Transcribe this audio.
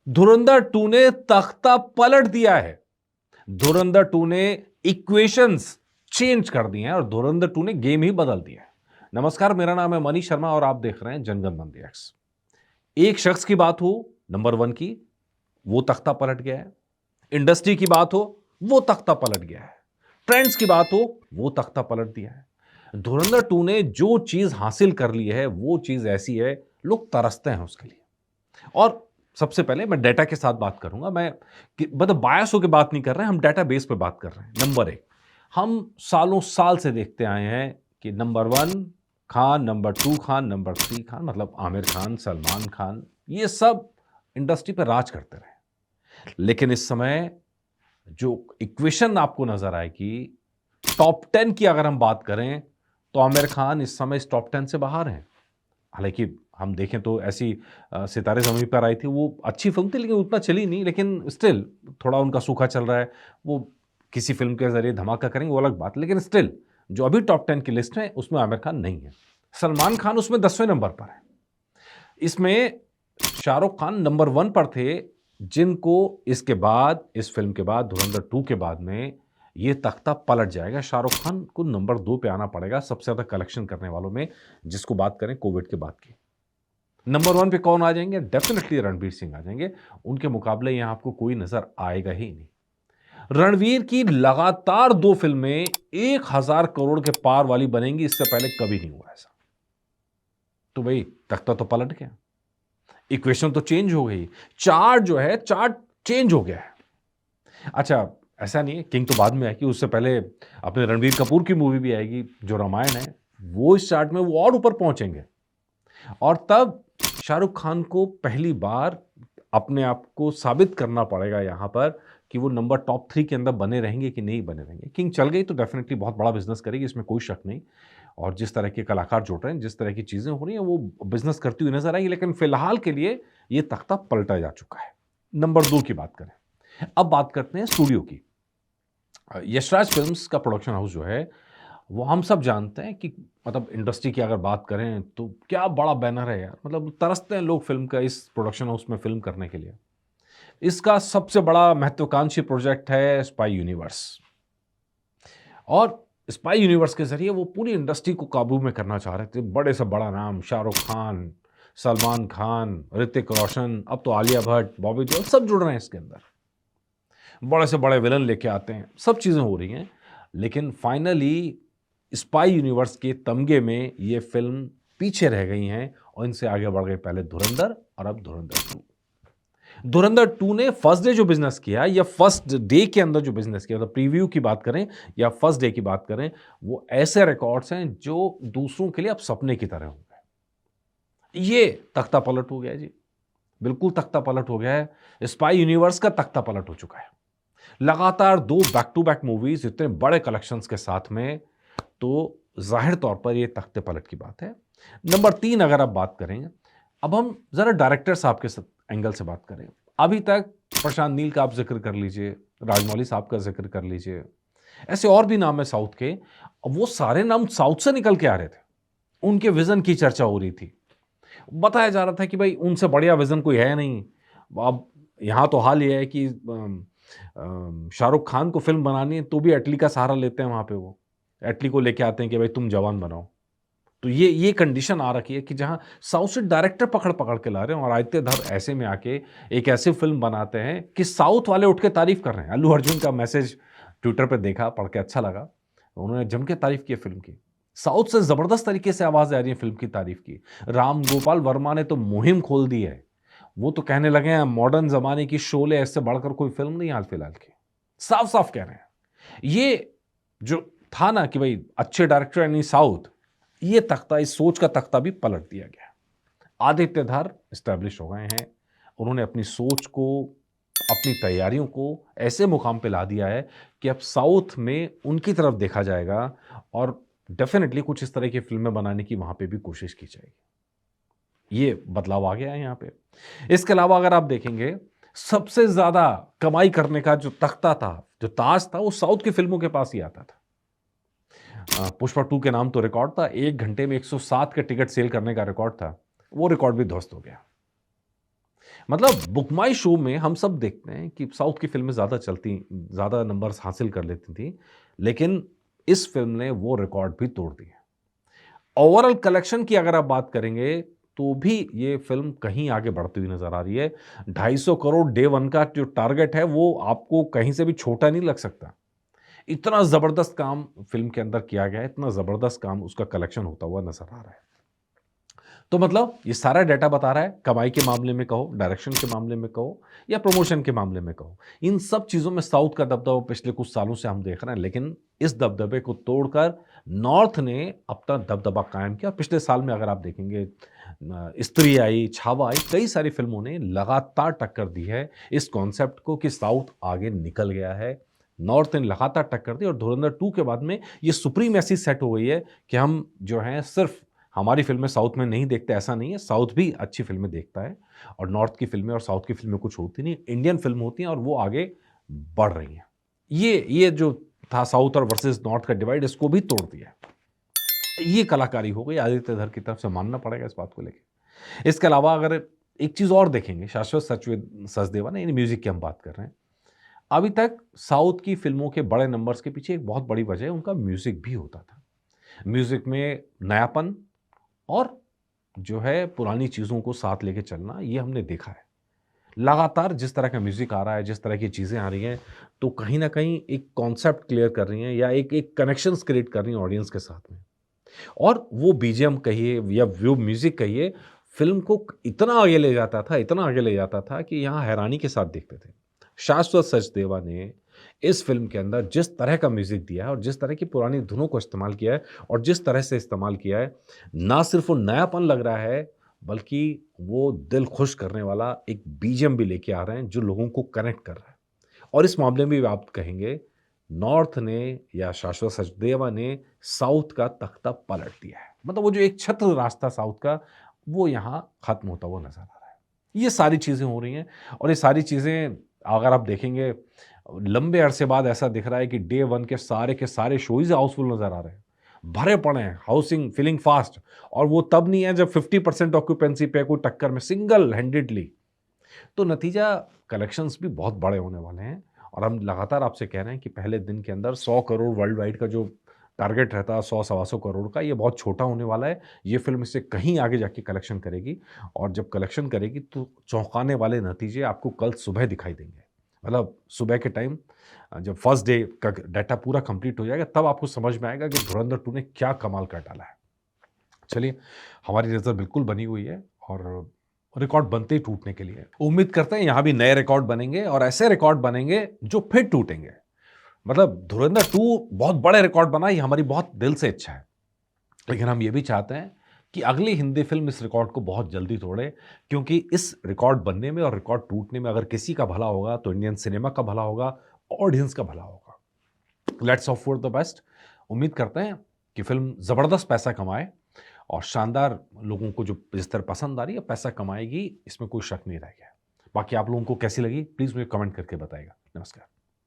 धुरंधर 2 ने तख्ता पलट दिया है। धुरंधर 2 ने इक्वेशंस चेंज कर दी हैं और धुरंधर 2 ने गेम ही बदल दिया है। नमस्कार, मेरा नाम है मनीष शर्मा और आप देख रहे हैं जनगण मन एक्स। एक शख्स की बात हो नंबर 1 की, वो तख्ता पलट गया है। इंडस्ट्री की बात हो, वो तख्ता पलट गया है। ट्रेंड्स की बात हो, वो तख्ता पलट दिया है। धुरंधर 2 ने जो चीज हासिल कर ली है, वो चीज ऐसी है, लोग तरसते हैं उसके लिए। और सबसे पहले मैं डेटा के साथ बात करूंगा। मैं मतलब बायस होकर बात नहीं कर रहे हैं, हम डेटा बेस पे बात कर रहे हैं। नंबर 1, हम सालों साल से देखते आए हैं कि number 1 Khan, number 2 Khan, number 3 Khan, मतलब आमिर खान, सलमान खान, ये सब इंडस्ट्री पे राज करते रहे। लेकिन इस समय जो इक्वेशन आपको नजर आएगी, टॉप 10 की अगर हम बात करें तो आमिर खान इस समय इस टॉप 10 से बाहर हैं। हालांकि हम देखें तो ऐसी सितारे ज़मीं पर आई थी, वो अच्छी फिल्म थी लेकिन उतना चली नहीं, लेकिन स्टिल थोड़ा उनका सूखा चल रहा है। वो किसी फिल्म के ज़रिए धमाका करेंगे वो अलग बात, लेकिन स्टिल जो अभी टॉप 10 की लिस्ट है उसमें आमिर खान नहीं है। सलमान खान उसमें 10वें नंबर पर है। इसमें शाहरुख खान नंबर 1 पर थे, जिनको इसके बाद, इस फिल्म के बाद, धुरंधर 2 के बाद में ये तख्ता पलट जाएगा। शाहरुख खान को नंबर 2 पे आना पड़ेगा सबसे ज्यादा कलेक्शन करने वालों में, जिसको बात करें कोविड के बाद की। नंबर 1 पे कौन आ जाएंगे? डेफिनेटली रणवीर सिंह आ जाएंगे। उनके मुकाबले यहां आपको कोई नजर आएगा ही नहीं। रणवीर की लगातार 2 फिल्में 1000 करोड़ के पार वाली बनेंगी, इससे पहले कभी नहीं हुआ ऐसा। तो भाई तख्ता तो पलट गया, इक्वेशन तो चेंज हो गई, चार्ट जो है चार्ट चेंज हो गया है। अच्छा, ऐसा नहीं है, किंग तो बाद में आएगी, उससे पहले अपने रणबीर कपूर की मूवी भी आएगी जो रामायण है, वो इस चार्ट में वो और ऊपर पहुंचेंगे। और तब शाहरुख खान को पहली बार अपने आप को साबित करना पड़ेगा यहां पर कि वो नंबर टॉप 3 के अंदर बने रहेंगे कि नहीं बने रहेंगे। किंग चल गई तो डेफिनेटली बहुत बड़ा बिजनेस करेगी, इसमें कोई शक नहीं। और जिस तरह के कलाकार जुड़ रहे हैं, जिस तरह की चीजें हो रही हैं, वो बिजनेस करती हुई नजर आएगी। लेकिन फिलहाल के लिए ये तख्ता पलटा जा चुका है। नंबर 2 की बात करें, अब बात करते हैं स्टूडियो की। यशराज फिल्म्स का प्रोडक्शन हाउस जो है, वो हम सब जानते हैं कि मतलब इंडस्ट्री की अगर बात करें तो क्या बड़ा बैनर है यार। मतलब तरसते हैं लोग फिल्म का, इस प्रोडक्शन हाउस में फिल्म करने के लिए। इसका सबसे बड़ा महत्वाकांक्षी प्रोजेक्ट है स्पाई यूनिवर्स। और स्पाई यूनिवर्स के जरिए वो पूरी इंडस्ट्री को काबू में करना चाह रहे थे। बड़े से बड़ा नाम शाहरुख खान, सलमान खान, ऋतिक रोशन, अब तो आलिया भट्ट, बॉबी देओल, सब जुड़ रहे हैं इसके अंदर। बड़े से बड़े विलन लेके आते हैं, सब चीजें हो रही हैं। लेकिन फाइनली स्पाई यूनिवर्स के तमगे में ये फिल्म पीछे रह गई हैं और इनसे आगे बढ़ गए पहले धुरंधर और अब धुरंधर 2। धुरंधर 2 ने फर्स्ट डे जो बिजनेस किया या फर्स्ट डे के अंदर जो बिजनेस किया, तो प्रीव्यू की बात करें या फर्स्ट डे की बात करें, वो ऐसे रिकॉर्ड्स हैं जो दूसरों के लिए अब सपने की तरह होंगे। ये तख्ता पलट हो गया जी, बिल्कुल तख्ता पलट हो गया है। स्पाई यूनिवर्स का तख्ता पलट हो चुका है। लगातार 2 बैक टू बैक मूवीज इतने बड़े कलेक्शंस के साथ में, तो जाहिर तौर पर ये तख्ते पलट की बात है। नंबर 3 अगर आप बात करें, अब हम जरा डायरेक्टर साहब के एंगल से बात करें। अभी तक प्रशांत नील का आप जिक्र कर लीजिए, राजमौली साहब का जिक्र कर लीजिए, ऐसे और भी नाम है साउथ के। वो सारे नाम साउथ से निकल के आ रहे थे, उनके विजन की चर्चा हो रही थी, बताया जा रहा था कि भाई उनसे बढ़िया विजन कोई है नहीं। अब यहां तो हाल ये है कि शाहरुख खान को फिल्म बनानी है तो भी एटली का सहारा लेते हैं। वहां पे वो एटली को लेके आते हैं कि भाई तुम जवान बनाओ। तो ये कंडीशन आ रखी है कि जहां साउथ से डायरेक्टर पकड़ पकड़ के ला रहे हैं और आदित्य धर ऐसे में आके एक ऐसी फिल्म बनाते हैं कि साउथ वाले उठ के तारीफ कर रहे हैं। अल्लू अर्जुन का मैसेज ट्विटर पे देखा, पढ़ के अच्छा लगा, उन्होंने जम के तारीफ की फिल्म की। साउथ से जबरदस्त तरीके से आवाज आ रही है फिल्म की तारीफ की। राम गोपाल वर्मा ने तो मुहिम खोल दी है, वो तो कहने लगे हैं मॉडर्न जमाने की शोले ऐसे बढ़कर कोई फिल्म नहीं हाल फिलहाल की। साफ साफ कह रहे हैं। ये जो था ना कि भाई अच्छे डायरेक्टर यानी साउथ, ये तख्ता, इस सोच का तख्ता भी पलट दिया गया। आदित्य धर स्टैब्लिश हो गए हैं, उन्होंने अपनी सोच को, अपनी तैयारियों को ऐसे मुकाम पे ला दिया है कि अब साउथ में उनकी तरफ देखा जाएगा और डेफिनेटली कुछ इस तरह की फिल्में बनाने की वहां पे भी कोशिश की जाएगी। ये बदलाव आ गया है यहां पे। इसके अलावा अगर आप देखेंगे, सबसे ज्यादा कमाई करने का जो तख्ता था, जो ताज था, वो साउथ की फिल्मों के पास ही आता था। पुष्पा 2 के नाम तो रिकॉर्ड था, 1 घंटे में 107 के टिकट सेल करने का रिकॉर्ड था, वो रिकॉर्ड भी ध्वस्त हो गया। मतलब बुक माई शो में हम सब देखते हैं कि साउथ की फ़िल्में ज़्यादा चलती, ज़्यादा नंबर्स हासिल कर लेती थीं, लेकिन इस फ़िल्म ने वो रिकॉर्ड भी तोड़ दिए। ओवरऑल कलेक्शन की अगर आप बात करेंगे, तो भी ये फ़िल्म कहीं आगे बढ़ती हुई नज़र आ रही है। 250 करोड़ डे 1 का जो टारगेट है, वो आपको कहीं से भी छोटा नहीं लग सकता। इतना ज़बरदस्त काम फ़िल्म के अंदर किया गया है, इतना ज़बरदस्त काम उसका कलेक्शन होता हुआ नज़र आ रहा है। तो मतलब ये सारा डेटा बता रहा है, कमाई के मामले में कहो, डायरेक्शन के मामले में कहो या प्रमोशन के मामले में कहो, इन सब चीज़ों में साउथ का दबदबा पिछले कुछ सालों से हम देख रहे हैं, लेकिन इस दबदबे को तोड़कर नॉर्थ ने अपना दबदबा कायम किया। पिछले साल में अगर आप देखेंगे स्त्री आई, छावा आई, कई सारी फ़िल्मों ने लगातार टक्कर दी है इस कॉन्सेप्ट को कि साउथ आगे निकल गया है। नॉर्थ ने लगातार टक्कर दी और धुरंधर 2 के बाद में ये सुप्रीमेसी सेट हो गई है कि हम जो हैं सिर्फ़ हमारी फ़िल्में साउथ में नहीं देखते, ऐसा नहीं है, साउथ भी अच्छी फ़िल्में देखता है और नॉर्थ की फ़िल्में और साउथ की फ़िल्में कुछ होती नहीं, इंडियन फ़िल्म होती हैं और वो आगे बढ़ रही हैं। ये जो था साउथ और वर्सेस नॉर्थ का डिवाइड, इसको भी तोड़ दिया। ये कलाकारी हो गई आदित्य धर की तरफ से, मानना पड़ेगा इस बात को लेके। इसके अलावा अगर एक चीज़ और देखेंगे, शाश्वत सचदेवा ने, यानी म्यूज़िक की हम बात कर रहे हैं। अभी तक साउथ की फ़िल्मों के बड़े नंबर्स के पीछे एक बहुत बड़ी वजह उनका म्यूज़िक भी होता था। म्यूज़िक में नयापन और जो है पुरानी चीज़ों को साथ लेके चलना, ये हमने देखा है। लगातार जिस तरह का म्यूज़िक आ रहा है, जिस तरह की चीज़ें आ रही हैं, तो कहीं न कहीं एक कॉन्सेप्ट क्लियर कर रही हैं या एक एक कनेक्शंस क्रिएट कर रही हैं ऑडियंस के साथ में। और वो बीजीएम कहिए या वो म्यूज़िक कहिए, फ़िल्म को इतना आगे ले जाता था, इतना आगे ले जाता था कि यहाँ हैरानी के साथ देखते थे। शाश्वत सचदेवा ने इस फ़िल्म के अंदर जिस तरह का म्यूज़िक दिया है और जिस तरह की पुरानी धुनों को इस्तेमाल किया है और जिस तरह से इस्तेमाल किया है, ना सिर्फ़ वो नयापन लग रहा है, बल्कि वो दिल खुश करने वाला एक बीजीएम भी लेके आ रहे हैं, जो लोगों को कनेक्ट कर रहा है। और इस मामले में भी आप कहेंगे, नॉर्थ ने या शाश्वत सचदेवा ने साउथ का तख्ता पलट दिया है। मतलब वो जो एक छत्र रास्ता साउथ का, वो यहाँ खत्म होता हुआ नज़र आ रहा है। ये सारी चीज़ें हो रही हैं और ये सारी चीज़ें अगर आप देखेंगे, लंबे अरसे बाद ऐसा दिख रहा है कि डे 1 के सारे शो ही हाउसफुल नज़र आ रहे हैं। भरे पड़े हैं, हाउसिंग फिलिंग फास्ट, और वो तब नहीं है जब 50% ऑक्यूपेंसी पे कोई टक्कर में सिंगल हैंडेडली। तो नतीजा कलेक्शंस भी बहुत बड़े होने वाले हैं और हम लगातार आपसे कह रहे हैं कि पहले दिन के अंदर 100 करोड़ वर्ल्ड वाइड का जो टारगेट रहता है, 100 सवा 100 करोड़ का, ये बहुत छोटा होने वाला है। ये फ़िल्म इससे कहीं आगे जाके कलेक्शन करेगी और जब कलेक्शन करेगी तो चौंकाने वाले नतीजे आपको कल सुबह दिखाई देंगे। मतलब सुबह के टाइम जब फर्स्ट डे का डाटा पूरा कंप्लीट हो जाएगा, तब आपको समझ में आएगा कि धुरंधर 2 ने क्या कमाल कर डाला है। चलिए, हमारी नज़र बिल्कुल बनी हुई है और रिकॉर्ड बनते ही टूटने के लिए। उम्मीद करते हैं यहाँ भी नए रिकॉर्ड बनेंगे और ऐसे रिकॉर्ड बनेंगे जो फिर टूटेंगे। मतलब धुरंधर 2 बहुत बड़े रिकॉर्ड बना, ये हमारी बहुत दिल से इच्छा है। लेकिन हम ये भी चाहते हैं कि अगली हिंदी फ़िल्म इस रिकॉर्ड को बहुत जल्दी तोड़े, क्योंकि इस रिकॉर्ड बनने में और रिकॉर्ड टूटने में अगर किसी का भला होगा, तो इंडियन सिनेमा का भला होगा, ऑडियंस का भला होगा। Let's hope for the best. उम्मीद करते हैं कि फ़िल्म ज़बरदस्त पैसा कमाए और शानदार, लोगों को जो जिस तरह पसंद आ रही है, पैसा कमाएगी, इसमें कोई शक नहीं रह गया। बाकी आप लोगों को कैसी लगी, प्लीज़ मुझे कमेंट करके बताइएगा। नमस्कार।